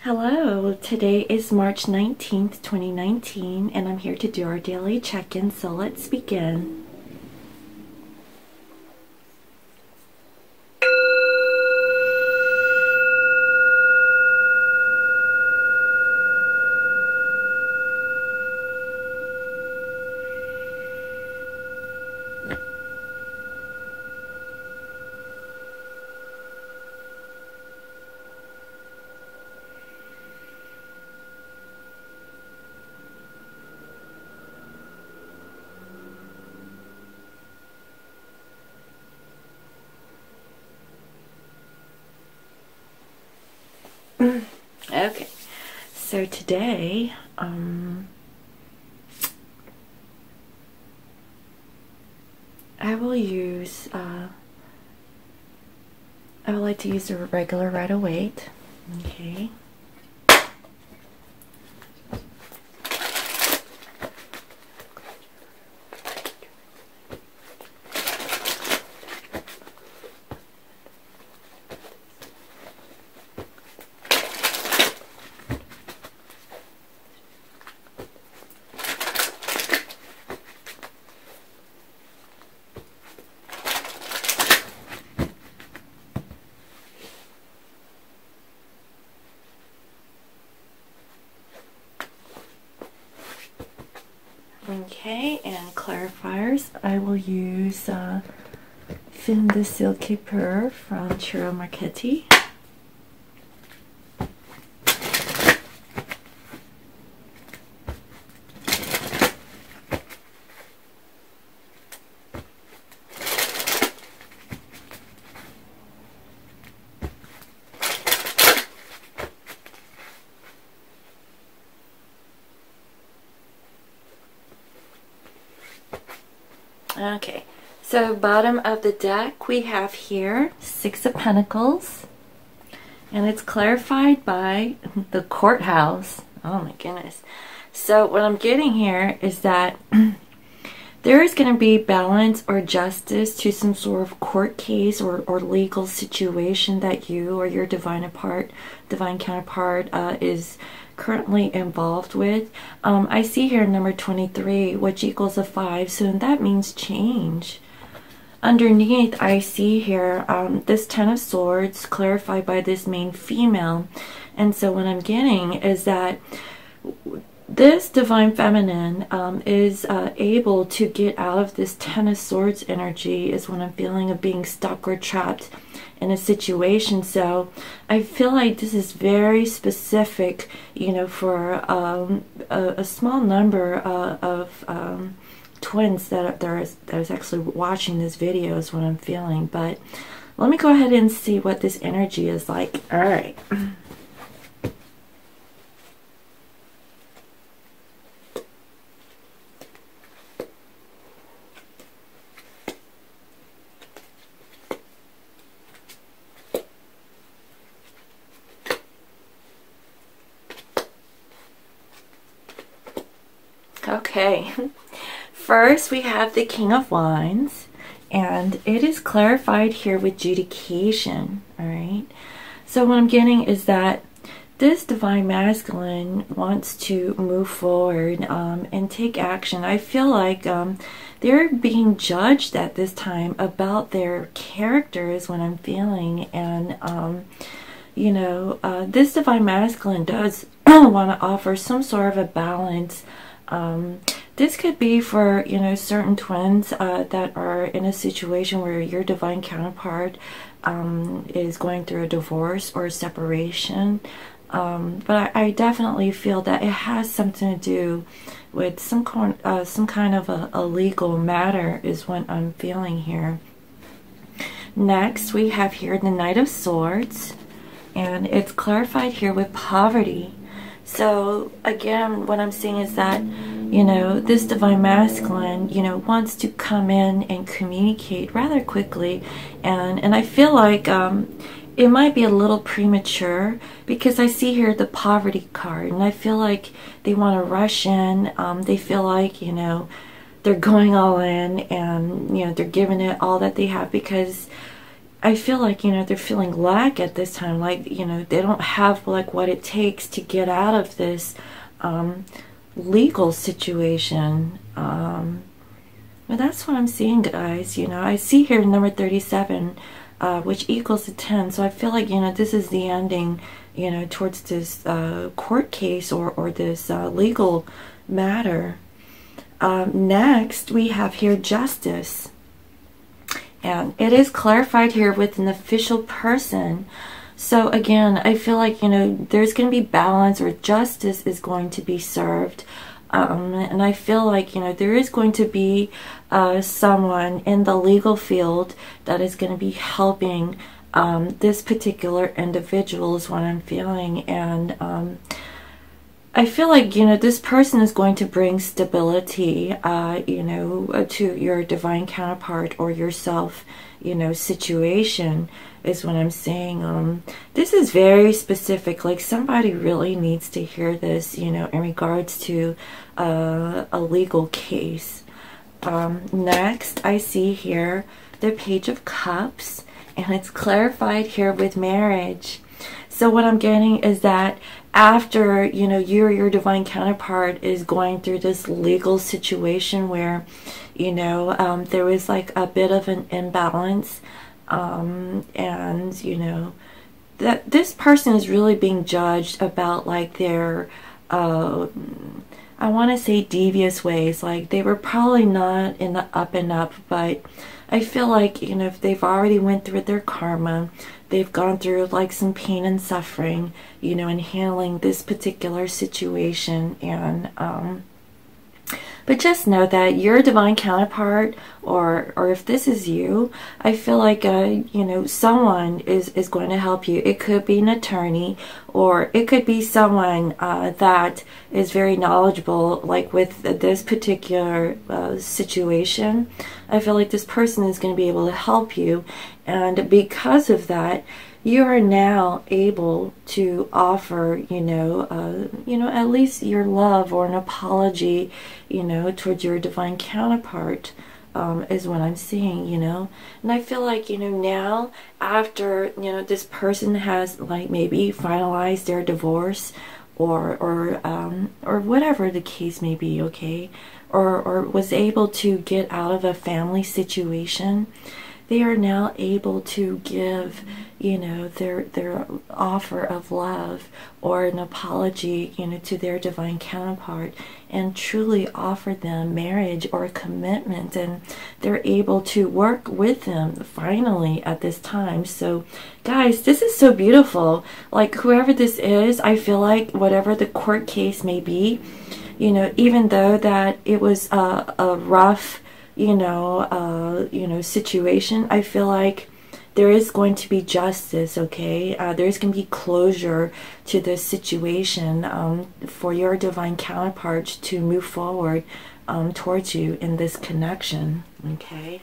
Hello, today is March 19th, 2019, and I'm here to do our daily check-in, so let's begin. Okay, so today, I would like to use a regular Rider-Waite. Okay. Okay, and clarifiers, I will use Fin de Silky Pur from Ciro Marchetti. Okay, so bottom of the deck we have here Six of Pentacles, and it's clarified by the courthouse. Oh my goodness. So what I'm getting here is that there is going to be balance or justice to some sort of court case or legal situation that you or your divine counterpart is currently involved with. I see here number 23, which equals a 5, so that means change. Underneath, I see here this Ten of Swords clarified by this main female, and so what I'm getting is that this divine feminine is able to get out of this Ten of Swords energy, is what I'm feeling, of being stuck or trapped in a situation. So I feel like this is very specific, you know, for a small number of twins that is actually watching this video, is what I'm feeling. But let me go ahead and see what this energy is like. All right. Okay, first we have the King of Wands, and it is clarified here with judication. All right, so what I'm getting is that this divine masculine wants to move forward and take action. I feel like they're being judged at this time about their character, is what I'm feeling. And you know, this divine masculine does want to offer some sort of a balance. This could be for, you know, certain twins that are in a situation where your divine counterpart is going through a divorce or a separation. But I definitely feel that it has something to do with some kind of a legal matter, is what I'm feeling here. Next, we have here the Knight of Swords, and it's clarified here with poverty. So again, what I'm seeing is that, you know, this divine masculine, you know, wants to come in and communicate rather quickly, and I feel like it might be a little premature, because I see here the poverty card, and I feel like they want to rush in. They feel like, you know, they're going all in, and, you know, they're giving it all that they have, because I feel like, you know, they're feeling lack at this time. Like, you know, they don't have like what it takes to get out of this legal situation. But that's what I'm seeing, guys. You know, I see here number 37, which equals to 10. So I feel like, you know, this is the ending, you know, towards this court case or this legal matter. Next, we have here justice. And it is clarified here with an official person. So again, I feel like, you know, there's going to be balance, or justice is going to be served. And I feel like, you know, there is going to be someone in the legal field that is going to be helping this particular individual is what I'm feeling. And I feel like, you know, this person is going to bring stability, you know, to your divine counterpart or yourself, you know, situation is what I'm saying. This is very specific. Like, somebody really needs to hear this, you know, in regards to a legal case. Next, I see here the Page of Cups, and it's clarified here with marriage. So what I'm getting is that after, you know, you or your divine counterpart is going through this legal situation where, you know, there was like a bit of an imbalance, and, you know, that this person is really being judged about like their, I want to say devious ways. Like, they were probably not in the up and up, but I feel like, you know, if they've already went through their karma, they've gone through like some pain and suffering, you know, in handling this particular situation. And but just know that your divine counterpart, or if this is you, I feel like you know, someone is going to help you. It could be an attorney, or it could be someone that is very knowledgeable, like with this particular situation. I feel like this person is going to be able to help you, and because of that, you are now able to offer, you know, at least your love or an apology, you know, towards your divine counterpart, is what I'm seeing, you know. And I feel like, you know, now after, you know, this person has like maybe finalized their divorce, or whatever the case may be, okay, or was able to get out of a family situation, they are now able to give, you know, their offer of love or an apology, you know, to their divine counterpart, and truly offer them marriage or a commitment, and they're able to work with them finally at this time. So guys, this is so beautiful. Like, whoever this is, I feel like whatever the court case may be, you know, even though that it was a rough, you know, situation, I feel like there is going to be justice, okay? There's going to be closure to this situation for your divine counterpart to move forward towards you in this connection, okay?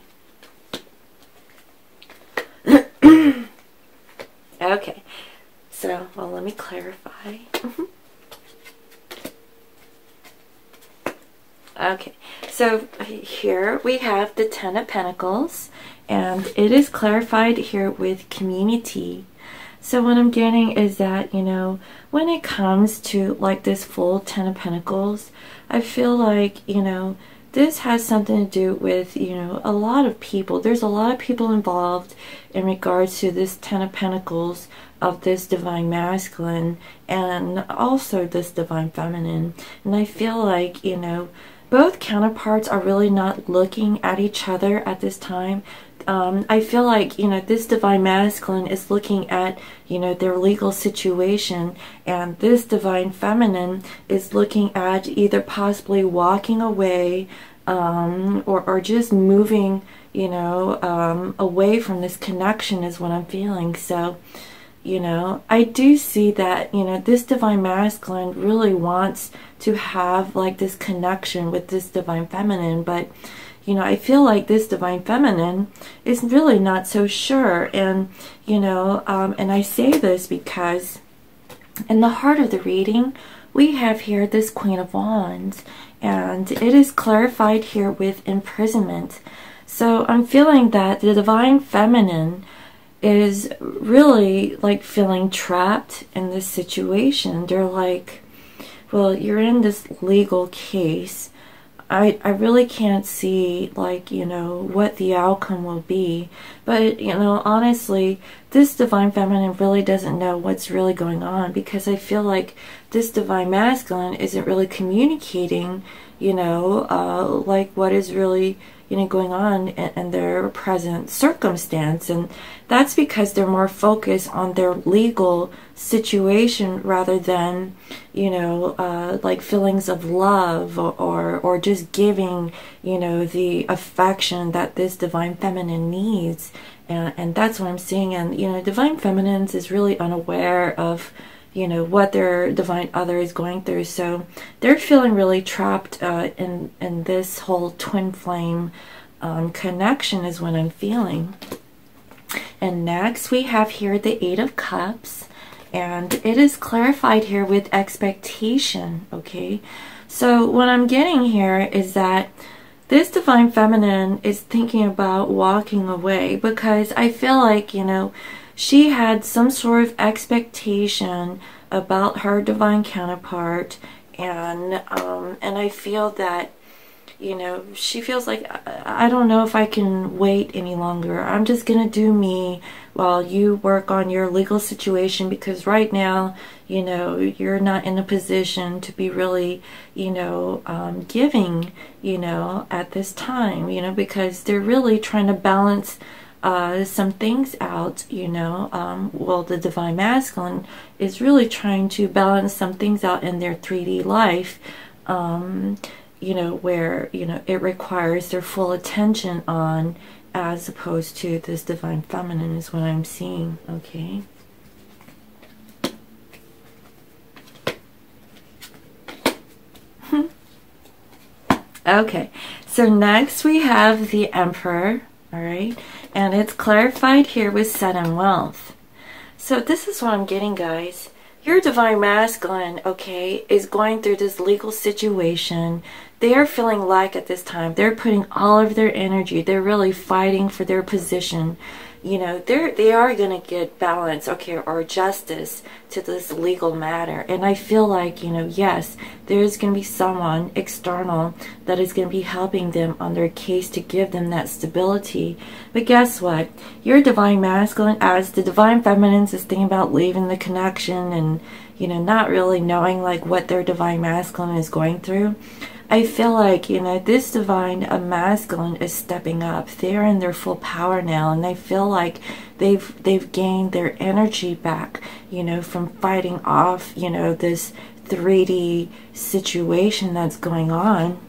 Okay, so, well, let me clarify. Okay, so here we have the Ten of Pentacles, and it is clarified here with community. So what I'm getting is that, you know, when it comes to like this full Ten of Pentacles, I feel like, you know, this has something to do with, you know, a lot of people. There's a lot of people involved in regards to this Ten of Pentacles of this divine masculine and also this divine feminine. And I feel like, you know, both counterparts are really not looking at each other at this time. I feel like, you know, this divine masculine is looking at, you know, their legal situation, and this divine feminine is looking at either possibly walking away, or just moving, you know, away from this connection is what I'm feeling. So, you know, I do see that, you know, this divine masculine really wants to have like this connection with this divine feminine, but, you know, I feel like this divine feminine is really not so sure. And, you know, and I say this because in the heart of the reading, we have here this Queen of Wands, and it is clarified here with imprisonment. So I'm feeling that the divine feminine is really like feeling trapped in this situation. They're like, well, you're in this legal case. I really can't see, like, you know, what the outcome will be. But, you know, honestly, this Divine Feminine really doesn't know what's really going on, because I feel like this Divine Masculine isn't really communicating, you know, like what is really, you know, going on in their present circumstance. And that's because they're more focused on their legal situation rather than, you know, like feelings of love or just giving, you know, the affection that this Divine Feminine needs. And that's what I'm seeing. And, you know, Divine Feminines is really unaware of, you know, what their divine other is going through. So they're feeling really trapped in this whole twin flame connection is what I'm feeling. And next we have here the Eight of Cups, and it is clarified here with expectation. Okay, so what I'm getting here is that this Divine Feminine is thinking about walking away, because I feel like, you know, she had some sort of expectation about her divine counterpart, and I feel that, you know, she feels like, I don't know if I can wait any longer. I'm just gonna do me while you work on your legal situation, because right now, you know, you're not in a position to be really, you know, giving, you know, at this time, you know, because they're really trying to balance some things out, you know. Well, the Divine Masculine is really trying to balance some things out in their 3D life, you know, where, you know, it requires their full attention on, as opposed to this Divine Feminine is what I'm seeing. Okay. Okay, so next we have the Emperor. All right, and it's clarified here with sudden wealth. So this is what I'm getting, guys. Your Divine Masculine, okay, is going through this legal situation. They are feeling like at this time they're putting all of their energy, they're really fighting for their position. You know, they are going to get balance, okay, or justice to this legal matter. And I feel like, you know, yes, there's going to be someone external that is going to be helping them on their case to give them that stability. But guess what? Your Divine Masculine, as the Divine Feminines is thinking about leaving the connection and, you know, not really knowing like what their Divine Masculine is going through, I feel like, you know, this Divine Masculine is stepping up. They're in their full power now, and I feel like they've gained their energy back, you know, from fighting off, you know, this 3D situation that's going on.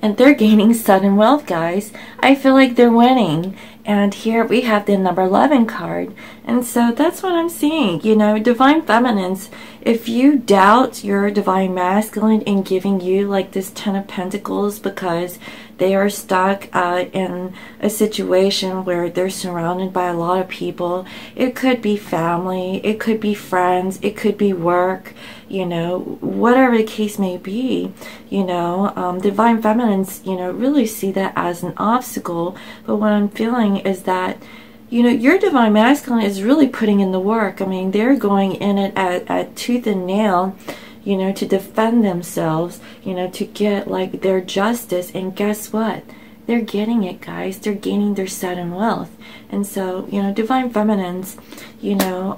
And they're gaining sudden wealth, guys. I feel like they're winning. And here we have the number 11 card. And so that's what I'm seeing. You know, Divine Feminines, if you doubt your Divine Masculine in giving you like this 10 of Pentacles because they are stuck in a situation where they're surrounded by a lot of people. It could be family, it could be friends, it could be work, you know, whatever the case may be, you know. Divine Feminines, you know, really see that as an obstacle. But what I'm feeling is that, you know, your Divine Masculine is really putting in the work. I mean, they're going in it at tooth and nail, you know, to defend themselves, you know, to get like their justice. And guess what? They're getting it, guys. They're gaining their sudden wealth. And so, you know, Divine Feminines, you know,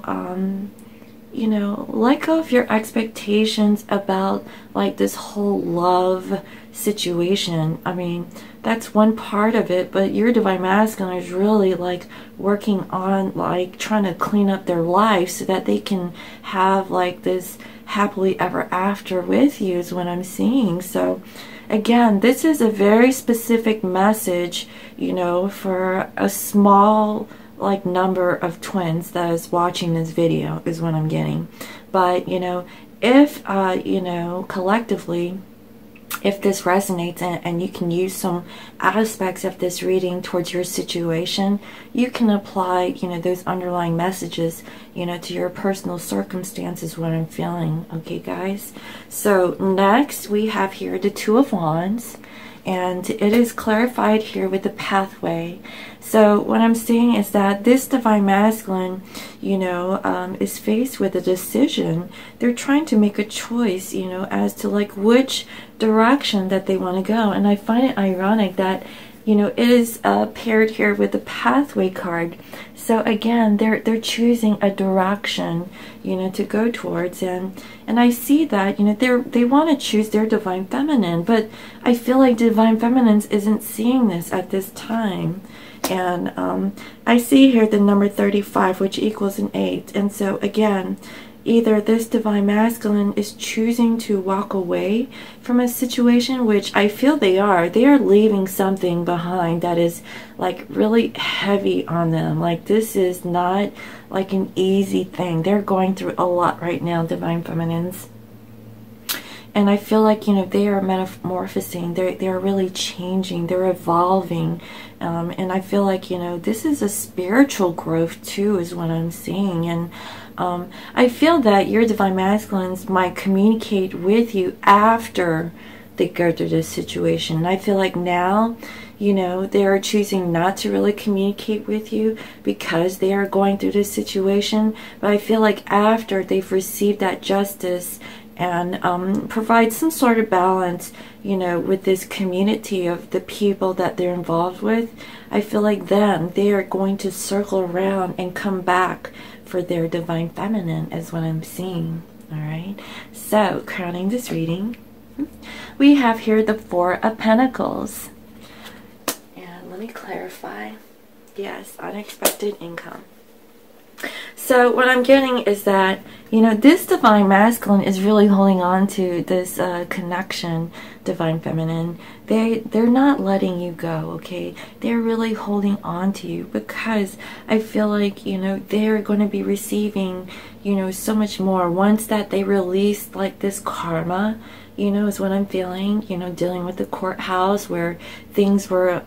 let go of your expectations about like this whole love situation. I mean, that's one part of it, but your Divine Masculine is really like working on like trying to clean up their life so that they can have like this happily ever after with you is what I'm seeing. So again, this is a very specific message, you know, for a small like number of twins that is watching this video is what I'm getting. But you know, if you know, collectively, if this resonates and you can use some aspects of this reading towards your situation, you can apply, you know, those underlying messages, you know, to your personal circumstances, what I'm feeling. Okay, guys? So next we have here the Two of Wands. and it is clarified here with the pathway. So what I'm seeing is that this divine masculine, you know, is faced with a decision. They're trying to make a choice, you know, as to like which direction that they want to go. And I find it ironic that, you know, it is paired here with the pathway card. So again, they're choosing a direction, you know, to go towards, and I see that, you know, they want to choose their divine feminine, but I feel like divine feminine isn't seeing this at this time. And I see here the number 35, which equals an 8. And so again, either this divine masculine is choosing to walk away from a situation, which I feel they are leaving something behind that is like really heavy on them. Like this is not like an easy thing. They're going through a lot right now, divine feminines. And I feel like, you know, they are metamorphosing. They are really changing. They're evolving. And I feel like, you know, this is a spiritual growth too, is what I'm seeing. And I feel that your divine masculines might communicate with you after they go through this situation. And I feel like now, you know, they are choosing not to really communicate with you because they are going through this situation. But I feel like after they've received that justice and provide some sort of balance, you know, with this community of the people that they're involved with, I feel like then they are going to circle around and come back for their divine feminine, is what I'm seeing. All right, so crowning this reading, we have here the Four of Pentacles. And let me clarify. Yes, unexpected income. So what I'm getting is that, you know, this divine masculine is really holding on to this connection, divine feminine. They're not letting you go, okay? They're really holding on to you because I feel like, you know, they're going to be receiving, you know, so much more once that they release like this karma, you know, is what I'm feeling, you know, dealing with the courthouse where things were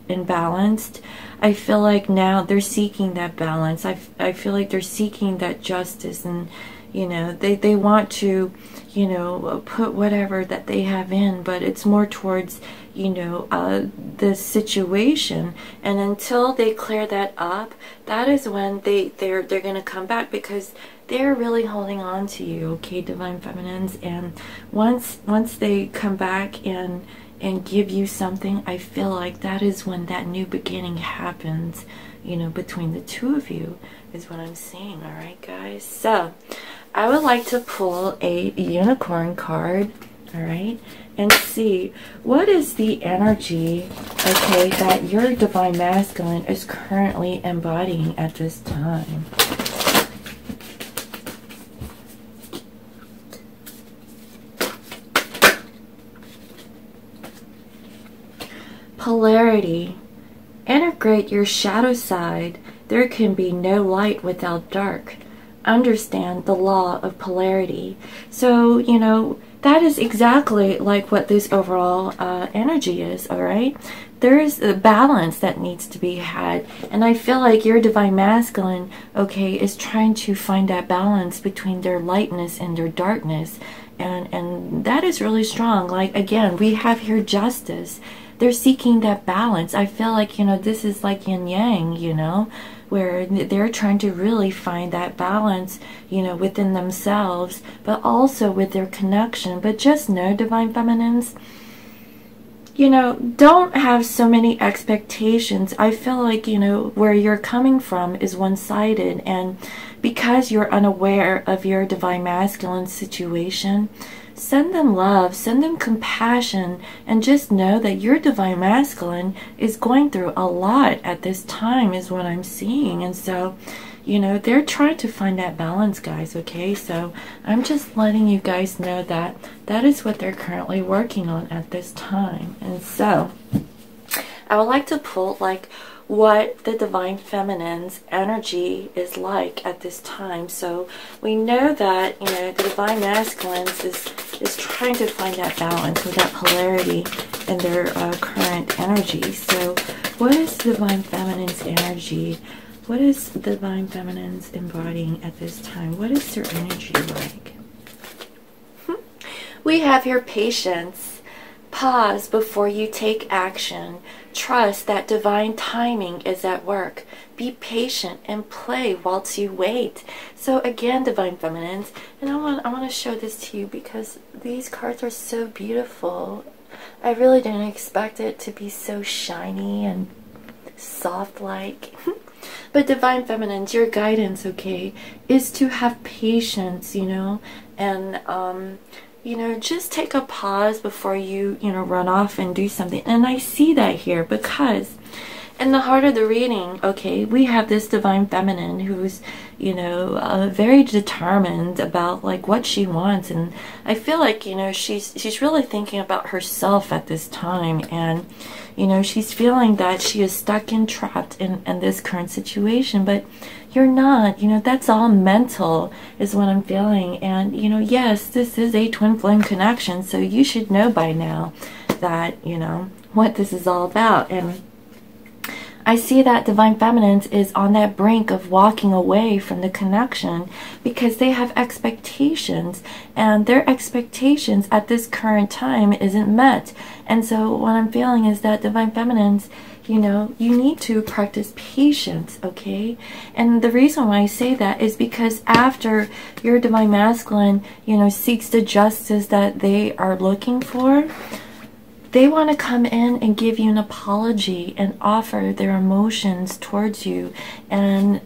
imbalanced. I feel like now they're seeking that balance. I feel like they're seeking that justice, and, you know, they want to, you know, put whatever that they have in, but it's more towards, you know, the situation. And until they clear that up, that is when they're going to come back, because they're really holding on to you, okay, divine feminines. And once they come back and give you something, I feel like that is when that new beginning happens, you know, between the two of you, is what I'm seeing. All right, guys, so I would like to pull a unicorn card, all right, and see what is the energy, okay, that your divine masculine is currently embodying at this time. Polarity. Integrate your shadow side. There can be no light without dark. Understand the law of polarity. So, you know, that is exactly like what this overall energy is, all right? There is a balance that needs to be had. And I feel like your divine masculine, okay, is trying to find that balance between their lightness and their darkness. And that is really strong. Like, again, we have here justice. They're seeking that balance. I feel like, you know, this is like yin yang, you know, where they're trying to really find that balance, you know, within themselves, but also with their connection. But just know, divine feminines, you know, don't have so many expectations. I feel like, you know, where you're coming from is one-sided, and because you're unaware of your divine masculine situation, send them love, send them compassion, and just know that your divine masculine is going through a lot at this time, is what I'm seeing. And so, you know, they're trying to find that balance, guys, okay? So I'm just letting you guys know that that is what they're currently working on at this time. And so I would like to pull like what the divine feminine's energy is like at this time. So we know that, you know, the divine masculines is trying to find that balance with that polarity in their current energy. So what is the divine feminine's energy? What is the divine feminine's embodying at this time? What is their energy like? We have here patience. Pause before you take action. Trust that divine timing is at work. Be patient and play whilst you wait. So again, Divine Feminines, and I want to show this to you because these cards are so beautiful. I really didn't expect it to be so shiny and soft like. But Divine Feminines, your guidance, okay, is to have patience, you know, and you know, just take a pause before you, you know, run off and do something. And I see that here because in the heart of the reading, okay, we have this Divine Feminine who's, you know, very determined about like what she wants. And I feel like, you know, she's really thinking about herself at this time. And, you know, she's feeling that she is stuck and trapped in this current situation. But you're not, you know, that's all mental is what I'm feeling. And, you know, yes, this is a twin flame connection. So you should know by now that, you know, what this is all about. And I see that Divine Feminines is on that brink of walking away from the connection because they have expectations and their expectations at this current time isn't met. And so what I'm feeling is that Divine Feminines, you know, you need to practice patience, okay? And the reason why I say that is because after your Divine Masculine, you know, seeks the justice that they are looking for, they want to come in and give you an apology and offer their emotions towards you. And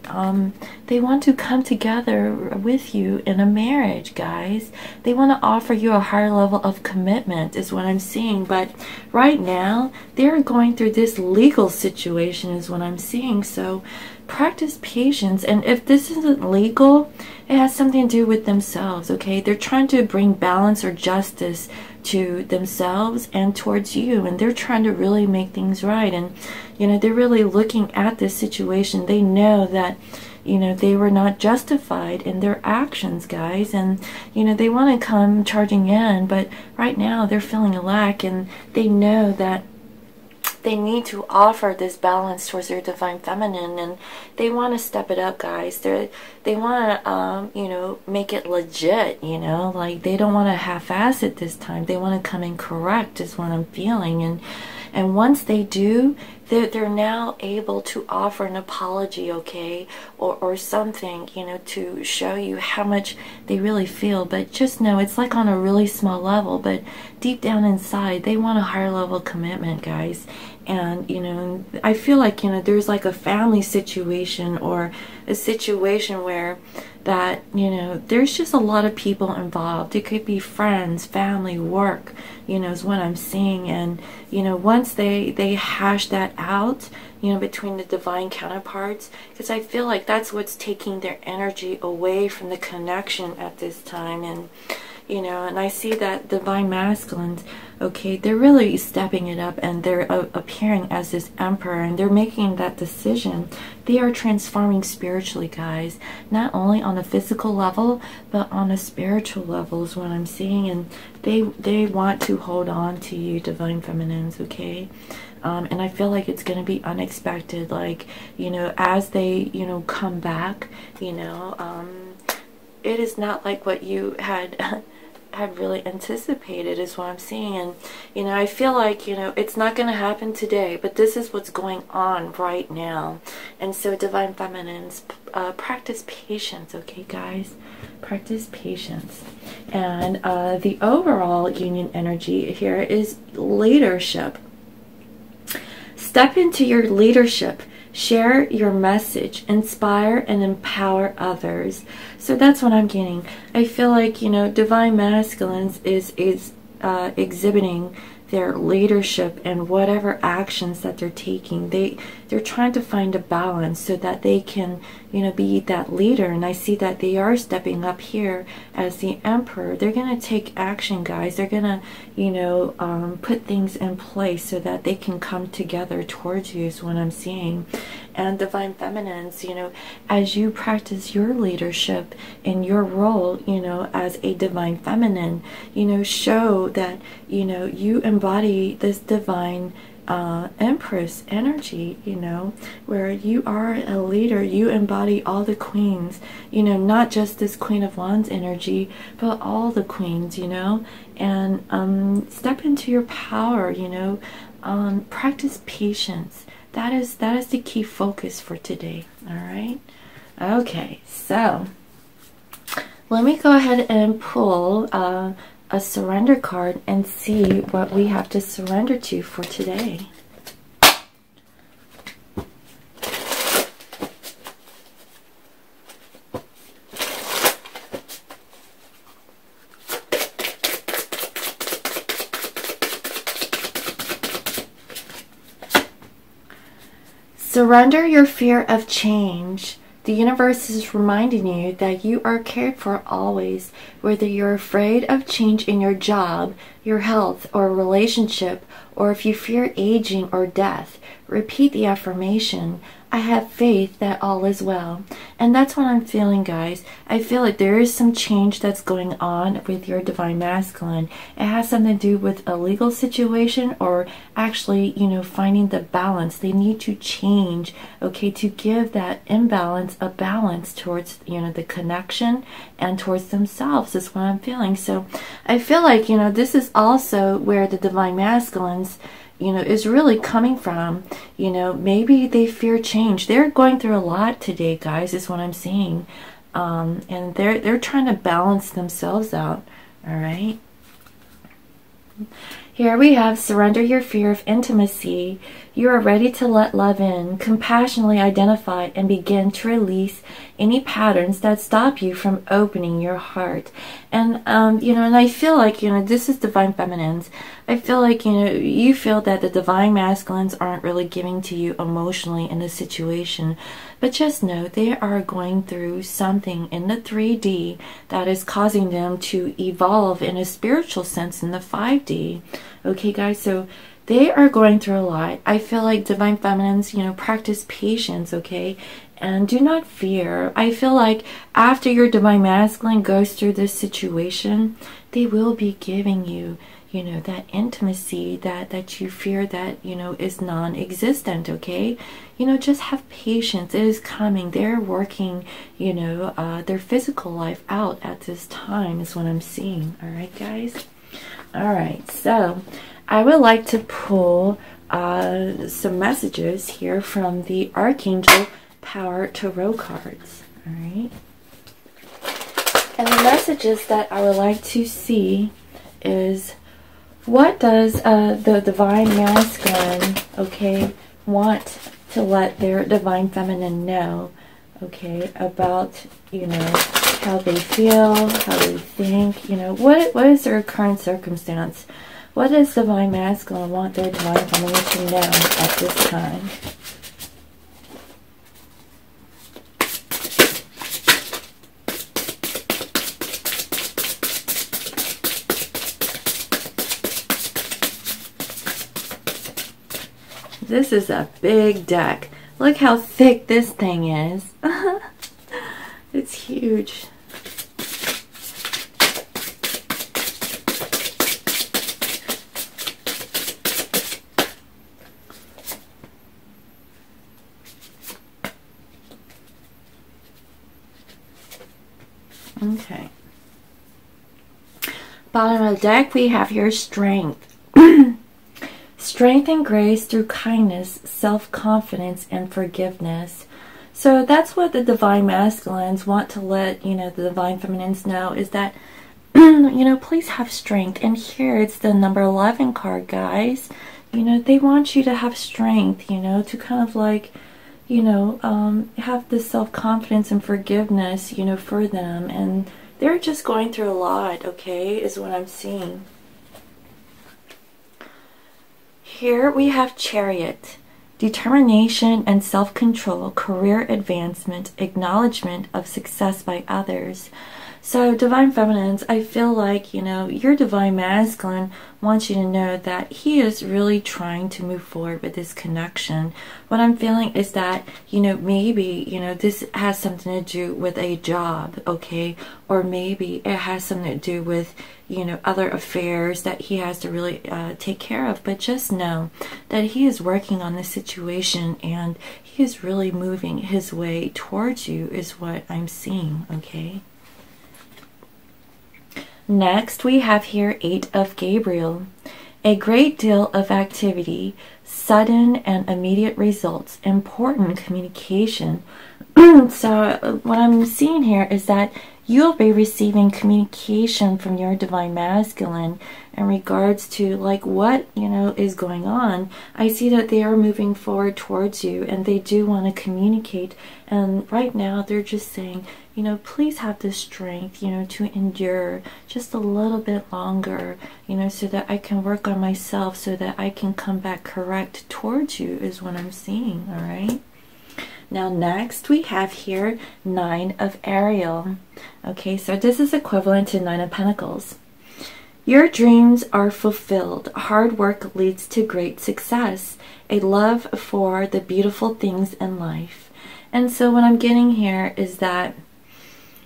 they want to come together with you in a marriage, guys. They want to offer you a higher level of commitment is what I'm seeing. But right now, they're going through this legal situation is what I'm seeing. So practice patience. And if this isn't legal, it has something to do with themselves, okay? They're trying to bring balance or justice to themselves and towards you, and they're trying to really make things right. And you know, they're really looking at this situation. They know that, you know, they were not justified in their actions, guys, and you know, they want to come charging in, but right now they're feeling a lack, and they know that they need to offer this balance towards their Divine Feminine, and they want to step it up, guys. They want to, you know, make it legit, you know, like they don't want to half-ass it this time. They want to come in correct is what I'm feeling. And once they do, they're now able to offer an apology, okay, or something, you know, to show you how much they really feel. But just know it's like on a really small level, but deep down inside, they want a higher level commitment, guys. And, you know, I feel like, you know, there's like a family situation or a situation where that, you know, there's just a lot of people involved. It could be friends, family, work, you know, is what I'm seeing. And, you know, once they hash that out, you know, between the divine counterparts, because I feel like that's what's taking their energy away from the connection at this time. And, you know, and I see that Divine Masculines, okay, they're really stepping it up, and they're appearing as this Emperor, and they're making that decision. They are transforming spiritually, guys, not only on a physical level, but on a spiritual level is what I'm seeing. And they want to hold on to you, Divine Feminines, okay? And I feel like it's going to be unexpected, like, you know, as they, you know, come back, you know, it is not like what you had really anticipated is what I'm seeing. And you know, I feel like, you know, it's not going to happen today, but this is what's going on right now. And so Divine Feminines, practice patience, okay, guys? Practice patience. And the overall union energy here is leadership. Step into your leadership. Share your message, inspire and empower others. So that's what I'm getting. I feel like, you know, Divine Masculines is exhibiting their leadership and whatever actions that they're taking. They're trying to find a balance so that they can, you know, be that leader. And I see that they are stepping up here as the Emperor. They're going to take action, guys. They're going to, you know, put things in place so that they can come together towards you is what I'm seeing. And Divine Feminines, you know, as you practice your leadership in your role, you know, as a Divine Feminine, you know, show that, you know, you embody this divine Empress energy, you know, where you are a leader, you embody all the queens, you know, not just this Queen of Wands energy, but all the queens, you know, and step into your power, you know, practice patience. That is the key focus for today. All right. Okay, so let me go ahead and pull a surrender card and see what we have to surrender to for today. Surrender your fear of change. The universe is reminding you that you are cared for always, whether you're afraid of change in your job, your health, or a relationship, or if you fear aging or death. Repeat the affirmation, I have faith that all is well. And that's what I'm feeling, guys. I feel like there is some change that's going on with your Divine Masculine. It has something to do with a legal situation, or actually, you know, finding the balance. They need to change, okay, to give that imbalance a balance towards, you know, the connection and towards themselves is what I'm feeling. So I feel like, you know, this is also where the Divine Masculines, you know, is really coming from. You know, maybe they fear change. They're going through a lot today, guys, is what I'm seeing. And they're trying to balance themselves out. All right. Here we have surrender your fear of intimacy. You are ready to let love in, compassionately identify and begin to release any patterns that stop you from opening your heart. And, you know, and I feel like, you know, this is Divine Feminines. I feel like, you know, you feel that the Divine Masculines aren't really giving to you emotionally in this situation. But just know they are going through something in the 3D that is causing them to evolve in a spiritual sense in the 5D. Okay, guys, so they are going through a lot. I feel like Divine Feminines, you know, practice patience, okay? And do not fear. I feel like after your Divine Masculine goes through this situation, they will be giving you, you know, that intimacy that you fear that, you know, is non-existent, okay? You know, just have patience. It is coming. They're working, you know, their physical life out at this time is what I'm seeing. All right, guys? All right, so I would like to pull some messages here from the Archangel Power Tarot cards. All right. And the messages that I would like to see is, what does the Divine Masculine, okay, want to let their Divine Feminine know, okay, about, you know, how they feel, how they think, you know, what is their current circumstance? What does Divine Masculine want their Divine Feminine to know at this time? This is a big deck. Look how thick this thing is. It's huge. Okay. Bottom of the deck, we have your strength. Strength and grace through kindness, self-confidence, and forgiveness. So that's what the Divine Masculines want to let, you know, the Divine Feminines know, is that, you know, please have strength. And here it's the number 11 card, guys. You know, they want you to have strength, you know, to kind of like, you know, have this self-confidence and forgiveness, you know, for them. And they're just going through a lot, okay, is what I'm seeing. Here we have Chariot. Determination and self-control, career advancement, acknowledgement of success by others. So divine feminines, I feel like, you know, your divine masculine wants you to know that he is really trying to move forward with this connection. What I'm feeling is that, you know, maybe, you know, this has something to do with a job, okay? Or maybe it has something to do with, you know, other affairs that he has to really take care of. But just know that he is working on this situation and he is really moving his way towards you is what I'm seeing, okay? Next, we have here 8 of Gabriel. A great deal of activity, sudden and immediate results, important communication. So what I'm seeing here is that you'll be receiving communication from your divine masculine in regards to like what, you know, is going on. I see that they are moving forward towards you and they do want to communicate, and right now they're just saying, you know, please have the strength, you know, to endure just a little bit longer, you know, so that I can work on myself, so that I can come back correct towards you is what I'm seeing, all right? Now next we have here 9 of Ariel. Okay, so this is equivalent to 9 of Pentacles. Your dreams are fulfilled. Hard work leads to great success. A love for the beautiful things in life. And so what I'm getting here is that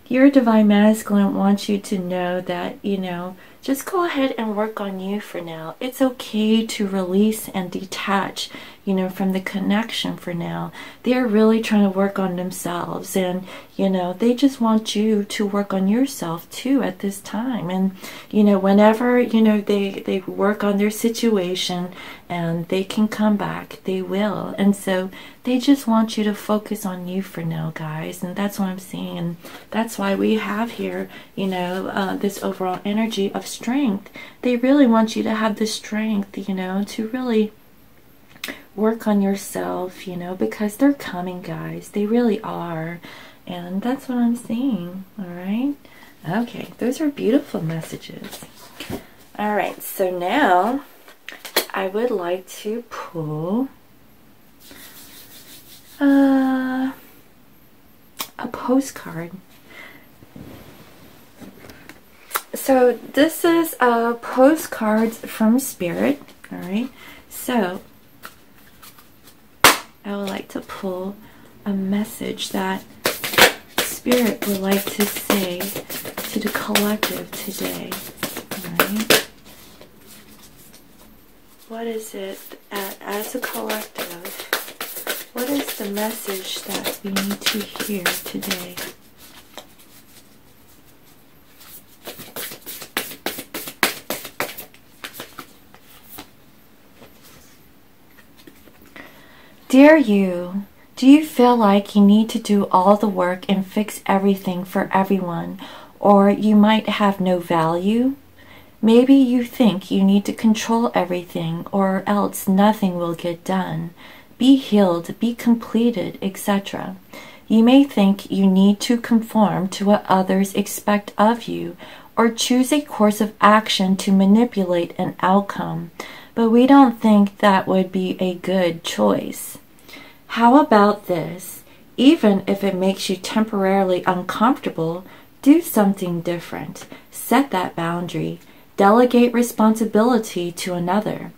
your divine masculine wants you to know that, you know, just go ahead and work on you for now. It's okay to release and detach, you know, from the connection for now. They're really trying to work on themselves, and, you know, they just want you to work on yourself too at this time. And, you know, whenever, you know, they work on their situation and they can come back, they will. And so they just want you to focus on you for now, guys. And that's what I'm seeing. And that's why we have here, you know, this overall energy of strength. They really want you to have the strength, you know, to really work on yourself, you know, because they're coming, guys. They really are. And that's what I'm seeing. All right. Okay. Those are beautiful messages. All right. So now I would like to pull a postcard. So this is postcards from Spirit. All right. So I would like to pull a message that Spirit would like to say to the collective today. Alright? What is it as a collective? What is the message that we need to hear today? Dear you, do you feel like you need to do all the work and fix everything for everyone, or you might have no value? Maybe you think you need to control everything, or else nothing will get done. Be healed, be completed, etc. You may think you need to conform to what others expect of you, or choose a course of action to manipulate an outcome. But we don't think that would be a good choice. How about this? Even if it makes you temporarily uncomfortable, do something different. Set that boundary. Delegate responsibility to another.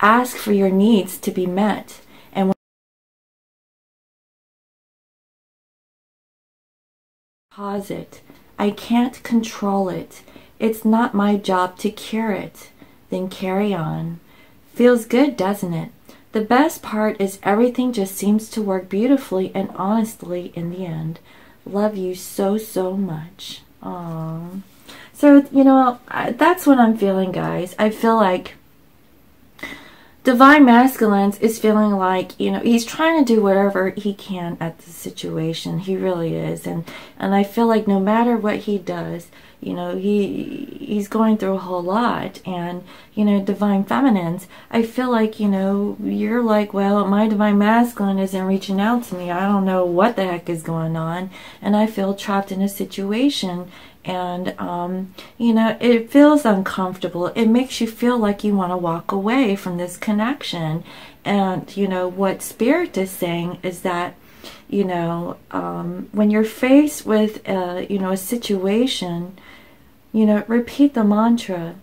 Ask for your needs to be met. And when pause it. I can't control it. It's not my job to cure it. Then carry on. Feels good, doesn't it? The best part is everything just seems to work beautifully and honestly in the end. Love you so, so much. Aww. So, you know, that's what I'm feeling, guys. I feel like Divine Masculine is feeling like, you know, he's trying to do whatever he can at the situation. He really is. And I feel like no matter what he does, you know, he's going through a whole lot. And, you know, Divine Feminines, I feel like, you know, you're like, well, my Divine Masculine isn't reaching out to me. I don't know what the heck is going on. And I feel trapped in a situation. And, you know, it feels uncomfortable. It makes you feel like you want to walk away from this connection. And, you know, what Spirit is saying is that, you know, when you're faced with, you know, a situation, you know, repeat the mantra,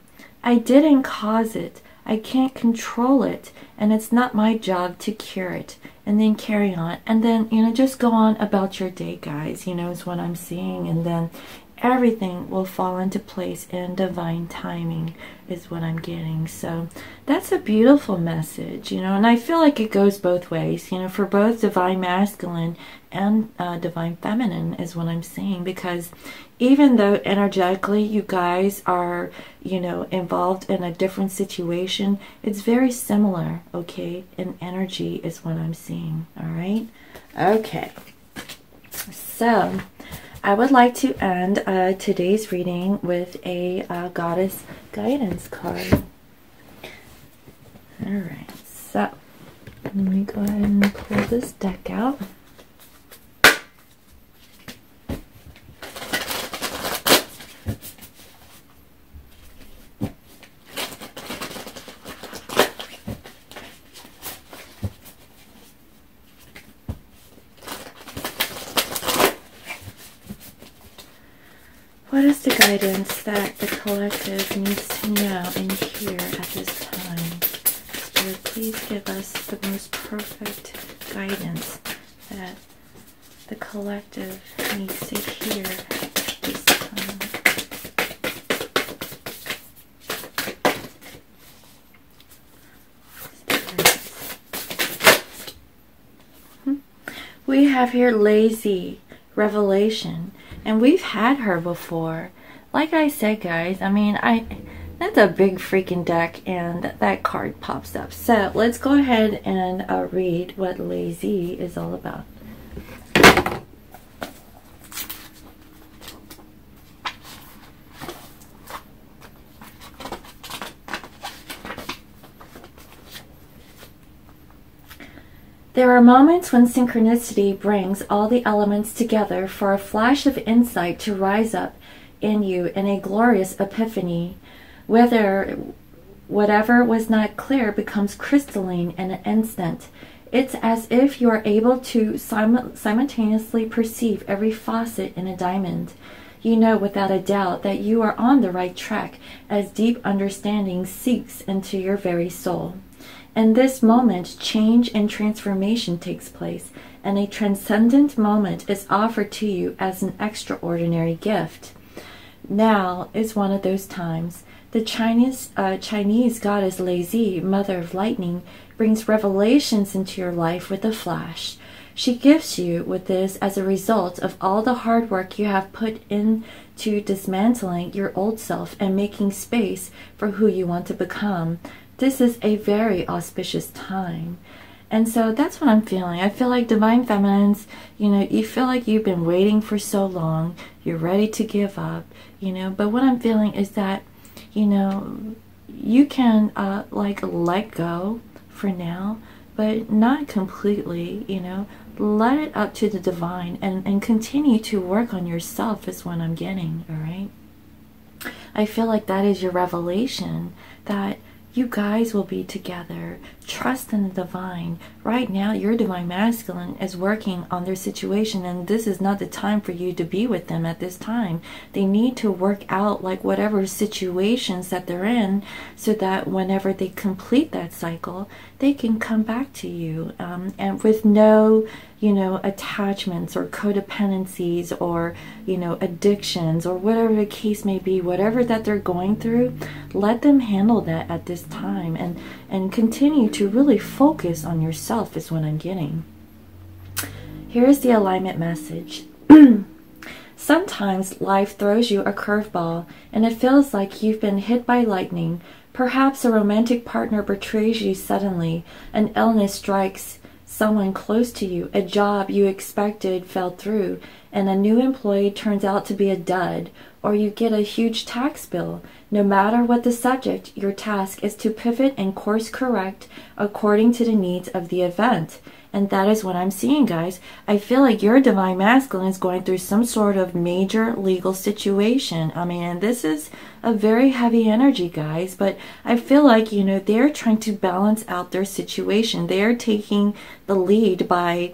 I didn't cause it, I can't control it, and it's not my job to cure it. And then carry on. And then, you know, just go on about your day, guys, you know, is what I'm seeing. And then everything will fall into place in divine timing is what I'm getting. So that's a beautiful message, you know, and I feel like it goes both ways, you know, for both divine masculine and divine feminine is what I'm seeing, because even though energetically you guys are, you know, involved in a different situation, it's very similar, okay, in energy is what I'm seeing. All right, okay, so I would like to end today's reading with a goddess guidance card. All right, so let me go ahead and pull this deck out. What is the guidance that the collective needs to know and hear at this time? Spirit, please give us the most perfect guidance that the collective needs to hear at this time. We have here lazy revelation. And we've had her before. Like I said, guys, I mean, that's a big freaking deck, and that card pops up. So let's go ahead and read what lazy is all about. There are moments when synchronicity brings all the elements together for a flash of insight to rise up in you in a glorious epiphany. Whatever was not clear becomes crystalline in an instant. It's as if you are able to simultaneously perceive every facet in a diamond. You know without a doubt that you are on the right track as deep understanding seeps into your very soul. In this moment, change and transformation takes place, and a transcendent moment is offered to you as an extraordinary gift. Now is one of those times. The Chinese goddess Lazy, mother of lightning, brings revelations into your life with a flash. She gifts you with this as a result of all the hard work you have put into dismantling your old self and making space for who you want to become. This is a very auspicious time. And so that's what I'm feeling. I feel like divine feminines, you know, you feel like you've been waiting for so long. You're ready to give up, you know. But what I'm feeling is that, you know, you can like let go for now, but not completely, you know. Let it up to the divine and continue to work on yourself is what I'm getting, all right? I feel like that is your revelation, that you guys will be together. Trust in the divine. Right now, your divine masculine is working on their situation, and this is not the time for you to be with them at this time. They need to work out like whatever situations that they're in, so that whenever they complete that cycle, they can come back to you, and with no, you know, attachments or codependencies or, you know, addictions or whatever the case may be, whatever that they're going through, let them handle that at this time, and continue to really focus on yourself is what I'm getting. Here is the alignment message. Sometimes life throws you a curveball and it feels like you've been hit by lightning. Perhaps a romantic partner betrays you suddenly, an illness strikes someone close to you, a job you expected fell through, and a new employee turns out to be a dud, or you get a huge tax bill. No matter what the subject, your task is to pivot and course correct according to the needs of the event. And that is what I'm seeing, guys. I feel like your divine masculine is going through some sort of major legal situation. I mean, and this is a very heavy energy, guys, but I feel like, you know, they're trying to balance out their situation. They're taking the lead by,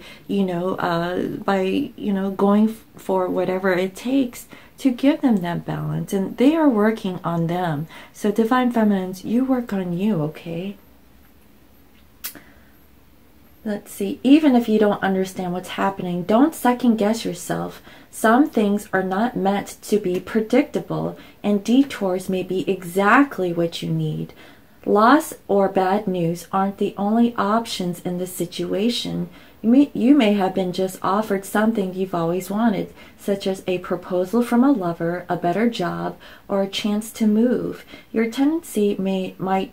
going for whatever it takes to give them that balance, and they are working on them. So divine feminines, you work on you, okay? Let's see, even if you don't understand what's happening, don't second guess yourself. Some things are not meant to be predictable, and detours may be exactly what you need. Loss or bad news aren't the only options in this situation. You may have been just offered something you've always wanted, such as a proposal from a lover, a better job, or a chance to move. Your tendency might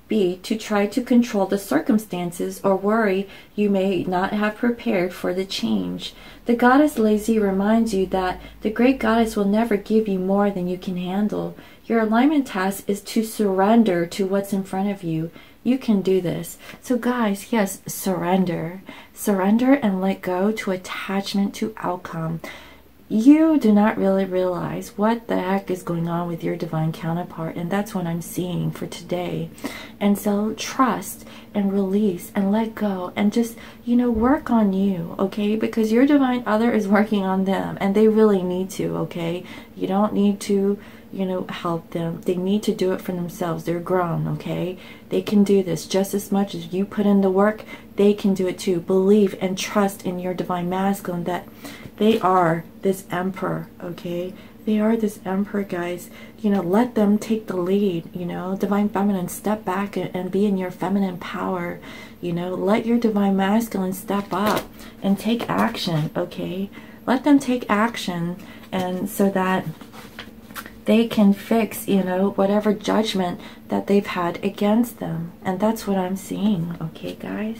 be to try to control the circumstances or worry you may not have prepared for the change. The goddess Lazy reminds you that the great goddess will never give you more than you can handle. Your alignment task is to surrender to what's in front of you. You can do this. So guys, yes, surrender. Surrender and let go to attachment to outcome. You do not really realize what the heck is going on with your divine counterpart, and that's what I'm seeing for today. And so trust and release and let go and just, work on you, okay? Because your divine other is working on them, and they really need to, okay? You don't need to, help them. They need to do it for themselves. They're grown, okay? They can do this just as much as you put in the work. They can do it too. Believe and trust in your divine masculine that they are this emperor, okay? They are this emperor, guys. Let them take the lead, Divine feminine, step back and be in your feminine power. Let your divine masculine step up and take action, okay? Let them take action, and so that they can fix, whatever judgment that they've had against them. And that's what I'm seeing, okay, guys?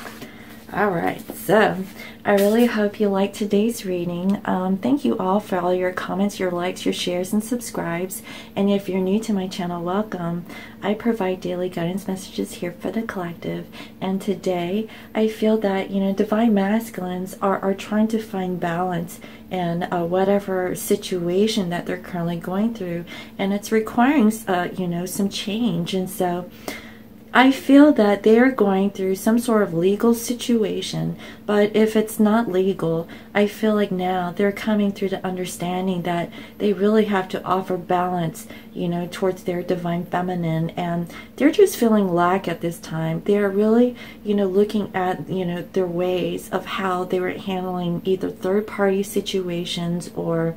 Alright, so I really hope you liked today's reading. Thank you all for all your comments, your likes, your shares, and subscribes. And if you're new to my channel, welcome. I provide daily guidance messages here for the collective. And today, I feel that, divine masculines are trying to find balance in whatever situation that they're currently going through. And it's requiring, some change. And so I feel that they're going through some sort of legal situation, but if it's not legal, I feel like now they're coming through the understanding that they really have to offer balance, towards their divine feminine, and they're just feeling lack at this time. They're really, looking at, their ways of how they were handling either third-party situations or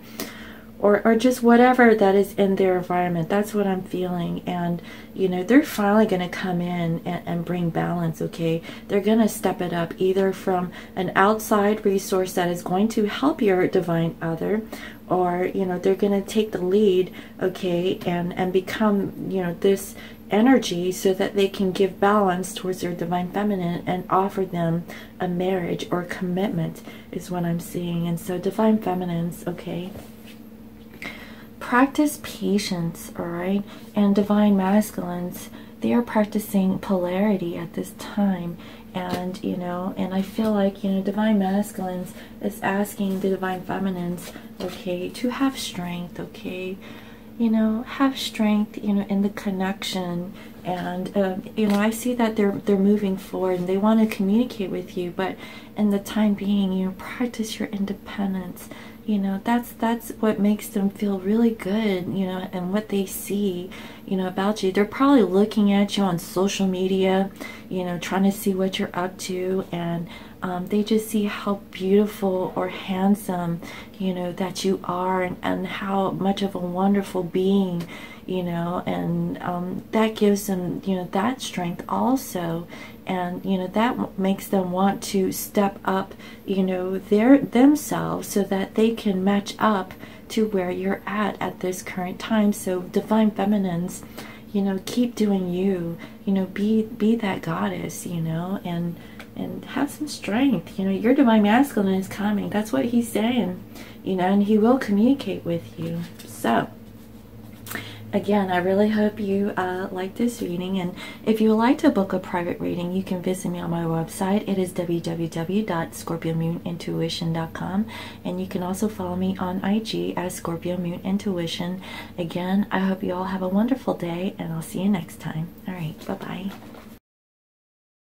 just whatever that is in their environment. That's what I'm feeling. And they're finally going to come in and bring balance, okay? They're going to step it up either from an outside resource that is going to help your divine other, or they're going to take the lead, okay, and become this energy so that they can give balance towards their divine feminine and offer them a marriage or commitment is what I'm seeing. And so divine feminines, okay, practice patience, all right? And divine masculines, they are practicing polarity at this time. And and I feel like divine masculines is asking the divine feminines, okay, to have strength, okay, have strength in the connection. And I see that they're moving forward and they want to communicate with you, but in the time being, practice your independence. That's what makes them feel really good, and what they see, about you. They're probably looking at you on social media, trying to see what you're up to, and they just see how beautiful or handsome, that you are, and how much of a wonderful being, and that gives them, that strength also. And that makes them want to step up themselves so that they can match up to where you're at this current time. So divine feminines, keep doing you, be that goddess, and and have some strength. You know, your divine masculine is coming. That's what he's saying, you know, and he will communicate with you. So again, I really hope you like this reading, and if you would like to book a private reading, you can visit me on my website. It is www.scorpiomunintuition.com, and you can also follow me on IG as Scorpio Moon Intuition. Again, I hope you all have a wonderful day, and I'll see you next time. All right, bye-bye.